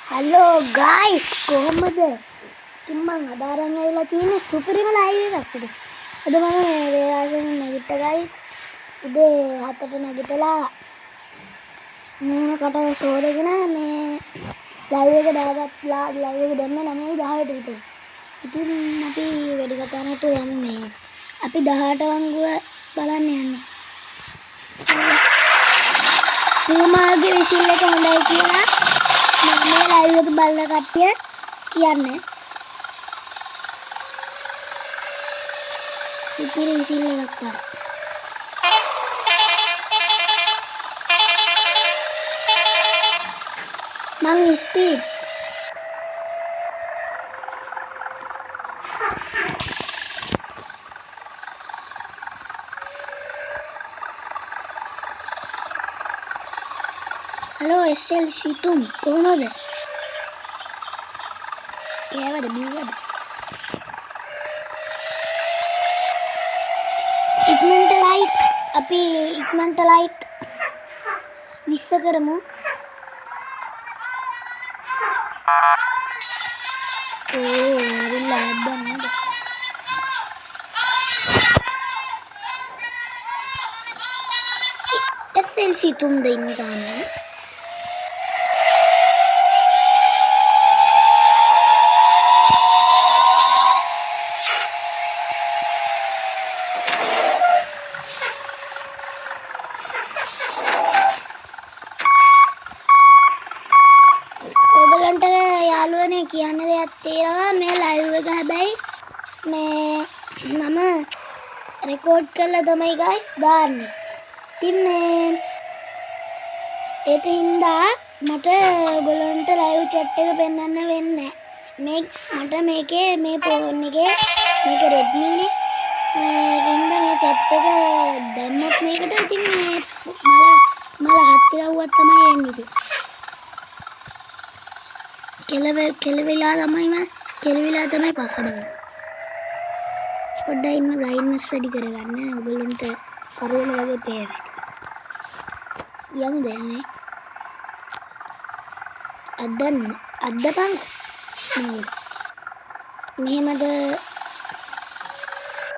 Hello guys, කොහොමද? ඉතින් මම අද අරන් ඇවිල්ලා තියෙන්නේ සුපිරිම ලයිව් එකකට. අද මම මේ වේලාවෙන් නැගිට්ටා guys. උදේ 7ට නැගිටලා මූණකට සෝදගෙන මේ ලයිව් එක දාගත්ලා ලයිව් එක දැම්මේ 9:10ට විතර. ඉතින් අපි වැඩි කතා නැතුව යමු මේ. අපි 18 වංගුව බලන්න යන්නේ. පුමාගේ විසිල් එක හොඳයි කියලා මේ ලයිව් එක බලන කට්ටිය කියන්නේ. සුපිරි විසිල් එකක් වගේ. මං ස්පීඩ් Halo SL Situm, කොහොමද? කෑවද බිව්වද? ඉක්මනට ලයික් අපි ඉක්මනට ලයික් 20 කරමු. ඇවිල්ලා නැද්ද නේද? SL Situm දෙන්න ගන්න. කියන්න දෙයක් තියෙනවා මේ ලයිව් එක හැබැයි මේ මම රෙකෝඩ් කරලා තමයි guys දාන්නේ. ඉතින් මේ ඒකින්ද මට ඔයගොල්ලන්ට ලයිව් chat එක පෙන්වන්න වෙන්නේ නැහැ. මට මේකේ මේ ෆෝන් එකේ මේක Redmi නේ. මේකින්ද මේ chat එක දැම්මත් මේකට ඉතින් මේ මල හත් ඉරව්වක් තමයි එන්නේ ඉතින්. කෙලවිලා තමයි පස්ස බලන්න. පොඩ්ඩක් ඉන්න බ්‍රයිට්නස් වැඩි කරගන්න. ඔයගොල්ලන්ට කරවල වගේ පේනවා. යමු දැන් අද්දපන් මෙහෙමද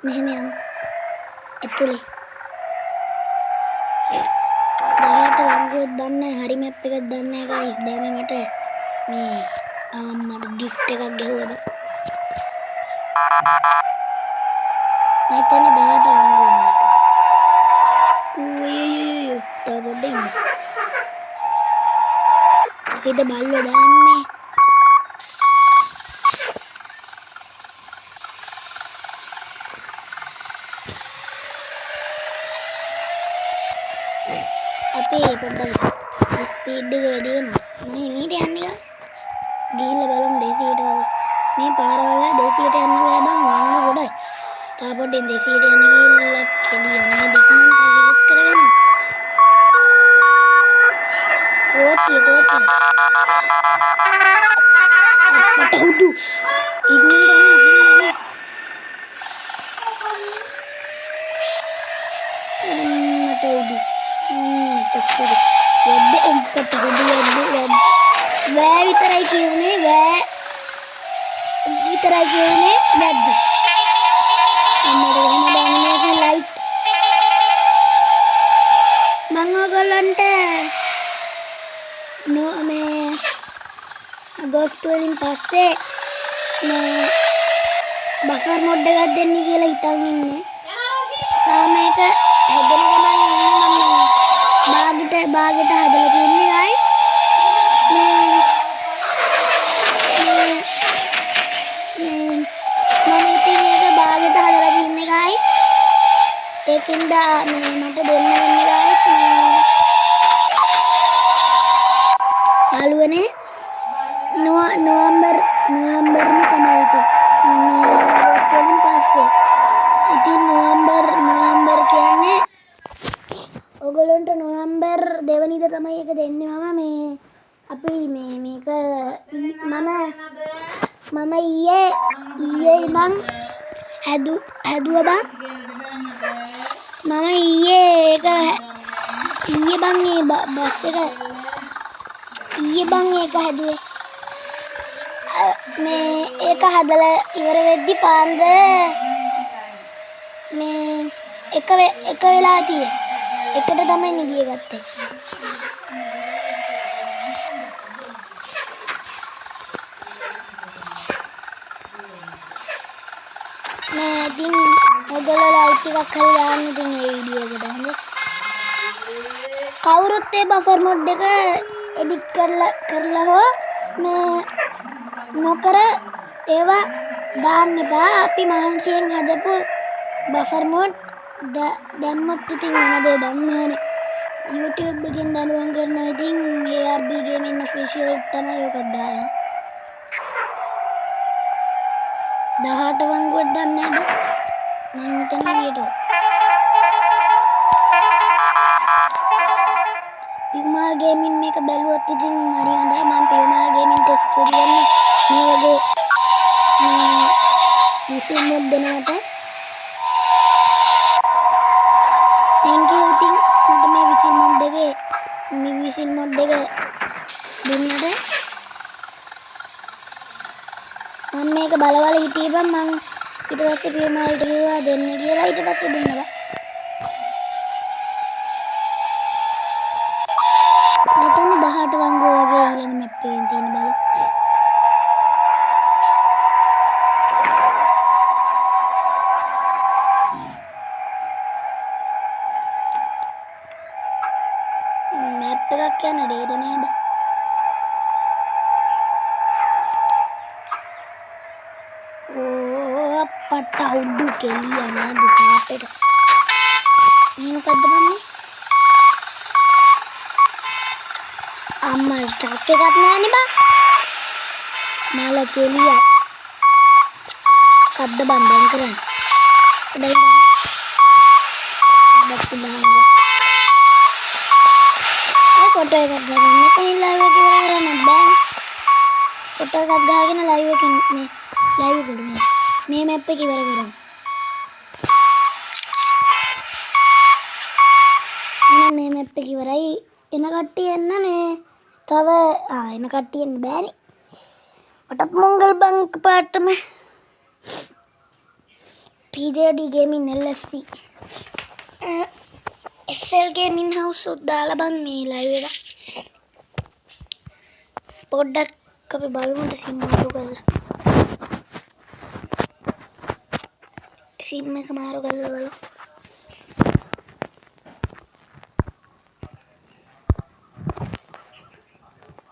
මෙහෙම යමු. ඇතුලේ 18 වංගුවක් දන්නේ හරි මැප් එකක් දන්නේ guys. දැන් මට මේ මට gift එකක් ගැහුවද? මම හිතන්නේ 18 වංගුව මට. උය් තව පොඩ්ඩක්. කොහෙද බල්ලෝ දාන්නේ? අපි පොඩ්ඩක් ස්පීඩ් එක වැඩි වෙනවා. මම එමීට යන්නේ guys. ගිහිල්ලා බලමු 200ට වගේ. මේ පාරවල 200ට යන්න බෑ බං වංගු ගොඩයි. තා පොඩ්ඩෙන් 200ට යන්න ගිහිල්ලා කෙලිය නෑ දෙකම රිවර්ස් කරගෙන. කෝටිය මට හුදු ඉක්මනට මට හුදු යද්ද උම්පට හුදු යද්ද වෑ විතරයි කියන්නේ වැද්ද. අම්මට එහෙම දැනෙන්නේ ලයිට්. මම ඔයගොල්ලන්ට මේ අගෝස්තු වලින් පස්සේ මේ බෆර් මොඩ් එකක් දෙන්න කියලා හිතන් ඉන්නේ. තාම මේක හැදෙන ගමන් ඉන්නේ මම බාගෙට හදලා තියන්නේ guys. ඒකින්ද මේ මට දෙන්න වෙන්නේ guys මේ යාළුවනේ නොවැම්බර්ම තමයි ඉතින් මේ අගෝස්තු වලින් පස්සේ. ඉතින් නොවැම්බර් කියන්නේ ඔයගොල්ලන්ට නොවැම්බර් 2 වෙනිදා තමයි ඒක දෙන්නේ. මම මේ අපි මේක මම ඊයේ ඉඳන් හැදුවා බං. මම ඊයේ බං මේ බස් එක ඊයේ බං ඒක හැදුවේ. මේ ඒක හදලා ඉවර වෙද්දි පාන්දර මේ එක වෙලා තියෙ. එකට තමයි නිදිය ගත්තේ. මේ ඉතින් ඔයගොල්ලෝ ලයික් ටිකක් හරි දාන්න ඉතින් මේ වීඩියෝ එකට හරි. කවුරුත් ඒ බෆර් මොඩ් එක එඩිට් කරලා හෝ මේ නොකර ඒවා දාන්න එපා. අපි මහන්සියෙන් හදපු බෆර් මොඩ් දැම්මොත් ඉතින් වෙන දේ දන්නවනේ. YouTube එකෙන් දඩුවම් කරනවා ඉතින් ARB Gaming Official තමයි ඔකක් දානවා. 18 වංගුවක් දන්නේ නැද? මං හිතන්නේ විදියට. පියුමාල් ගේමින් මේක බැලුවොත් ඉතින් හරි හොඳයි. මම පියුමාල් ගේමින් ටෙස්ට් කරන්නේ මේ වගේ මේ විසිල් මොඩ් දෙනවට. thank you ඉතින් මට මේ විසිල් මොඩ් එක දුන්නට. මම මේක බලවල හිටියපන් මං ඊට පස්සේ පියුමාල්ට කිව්වා දෙන්න කියලා. ඊට පස්සේ දුන්නා. මම 18 වංගුව වගේ ඊළඟ මැප් එකෙන් තියෙන බලමු. මැප් එකක් යන ඩේට නෑ බා. ඕ අපට උඩු කෙලිය නේද තාපෙට. මේ මොකද්ද මන්නේ? අම්මා ට්‍රක් එකක් නෑනේ බා. මාල කෙලිය. කද්ද බන්දන් කරන්නේ. හොඳයි බා. බක්කුදාංග. ෆොටෝ එකක් ගන්න. මෙතන ලයිව් එක ඉවර කරන්න බෑනේ. ෆොටෝ එකක් ගහගෙන ලයිව් එකෙන් මේ ලයිව් කරමු. මේ මැප් එක ඉවර කරමු. මේ මැප් එක ඉවරයි. එන කට්ටිය එන්න මේ තව එන කට්ටිය එන්න බෑනේ. මටත් මොංගල් බංක් පාටම PJD Gaming LFC SL Gaming House උත් දාලා බං මේ ලයිව් එක. පොඩ්ඩක් අපි බලමු සිම් මාරු කරලා. සිම් එක මාරු කරලා බලමු.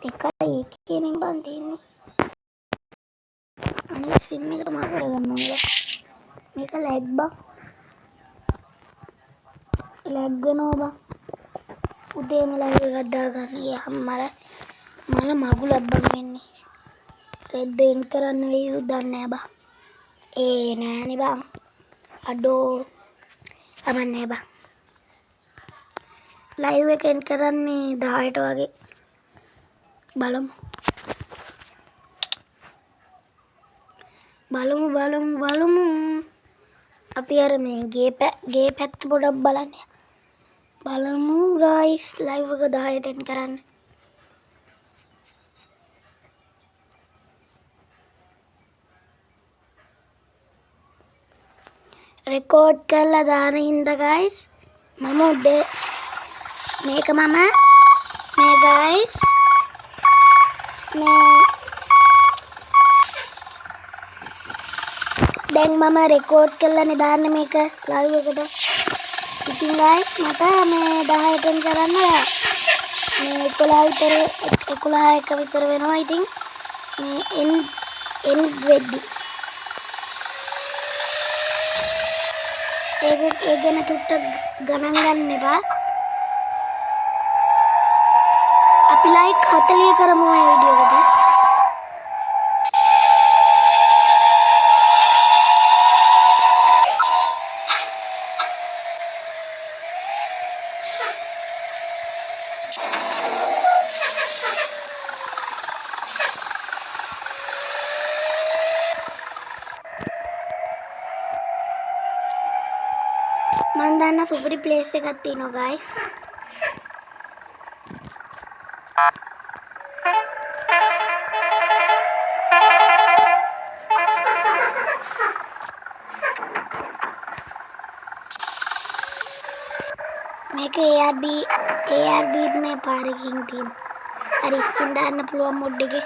එකයි එකකින් බන් තියෙන්නේ. අනිත් සිම් එකට මාරු කරගන්න ඕනේ. මේක ලැග් බා. ලැග් වෙනවා බා. උදේම ලයිව් එකක් දාගන්න ගියාම මල මගුලක් බං වෙන්නේ. රෙද්ද ඉන් කරන්න වෙයි දන්නේ නැහැ බා. නෑනේ බං. අඩෝ අමන්නේ බා. ලයිව් එක එන් කරන්නේ 10ට වගේ. බලමු. අපි අර මේ ගේ පැත්ත පොඩක් බලන්න. බලමු ගයිස් ලයිව් එක 10ට එන් කරන්න. රෙකෝඩ් කරලා දාන හින්දා ගයිස් මම උදේ මේක මේ ගයිස් මේ දැන් මම රෙකෝඩ් කරලානේ දාන්නේ මේක ලයිව් එකට. ඉතින් ගයිස් මට මේ 10ට එන් කරන්න බෑ. මේ 11 විතර වෙනවා. ඉතින් මේ එන් වෙද්දි ඒ ගැන ටුට්ටක් ගණන් ගන්න එපා. අපි ලයික් 40 කරමු මේ වීඩියෝ එකට. මන් දන්න සුපිරි ප්ලේස් එකක් තියෙනවා ගයිස්. එක ARB මේ පාරකින් තියෙන. හරි ස්කින් දාන්න පුළුවන් මොඩ් එකේ.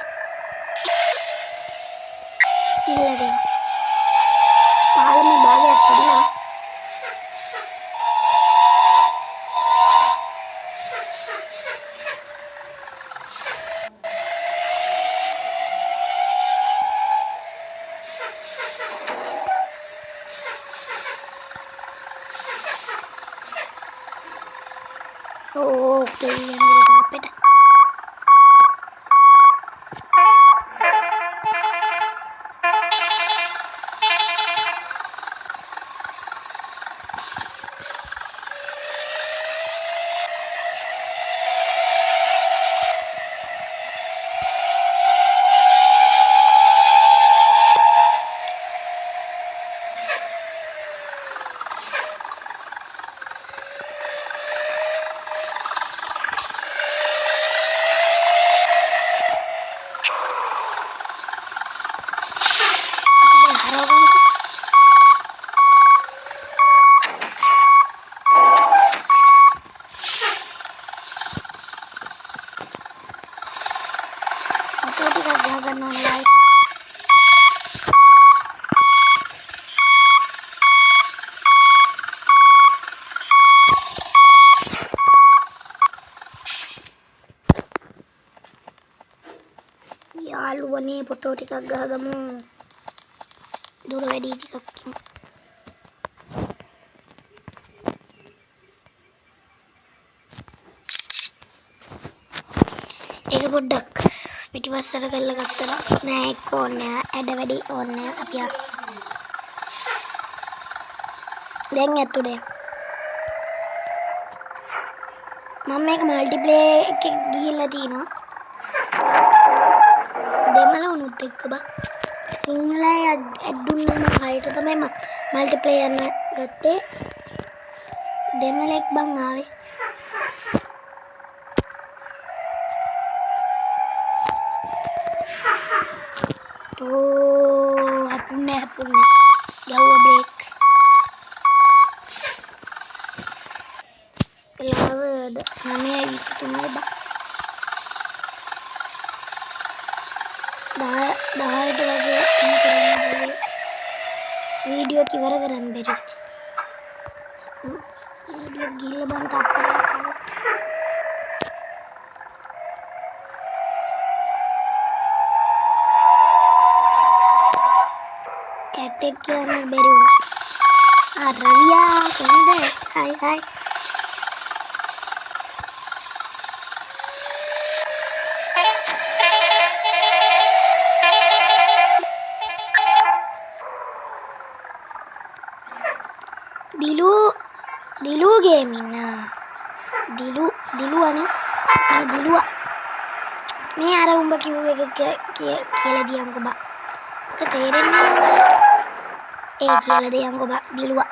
ඊළඟට පාලමේ භාගයක් හදලා oke yang kita peta. යාළුවනේ ෆොටෝ ටිකක් ගහගමු. දුර වැඩි ටිකක් කිමු. ඒක පොඩ්ඩක් පිටිපස්සට කරලා ගත්තා නෑ එක්ක ඕනේ ඇඩ වැඩි ඕනේ අපි දැන් ඇතුලේ මම මේක මල්ටිප්ලේයර් එකේ ගිහිල්ලා තිනවා දෙමළ උනුත් එක්ක බා සිංහලයි ඇඩ්ඩුන්නම හයට තමයි මල්ටිප්ලේයර් යන ගත්තේ දෙමළෙක් බං ආවේ hapunne jauh break kelawar namanya itu meba dah itu lagi video kiwara karan beri video gila banget apa chat kiana beri Ravia kende hai Dilu gaming nah dilu ani මේ දිලුවා මේ අර උඹ කිව්ව එක කියලා දියන්කෝ බා ඒක තේරෙන්නේ නැහැ ඒ කියලා දියන්කෝ බා දිලුවා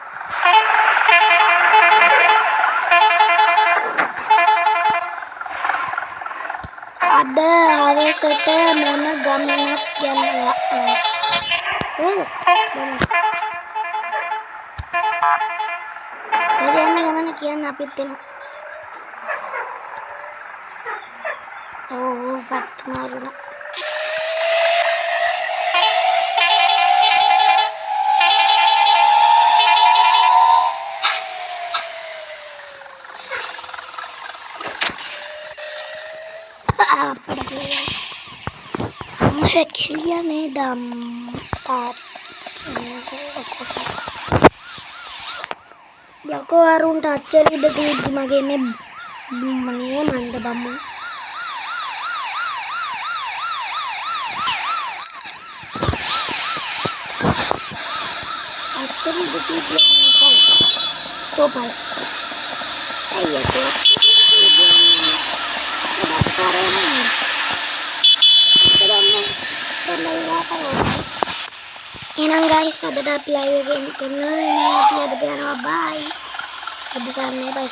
අද හවසට මම ගමනක් යනවා ගමන කියන්න අපිත් එනවා. ඕ පත් මාරුණා. අම්මට කියන්නේ දම් තාත් යකෝ අරුන්ට අච්චර ඉඳ තියෙද්දි මගේ මේ මනේ මන්ද බම්මු අච්චර ඉඳ තියෙද්දි තෝපල් අයියෝ එහෙනම් guys අදට අපි live එකෙන් කරනවා එහෙනම් අපි අදට යනවා bye අද ගන්න බයි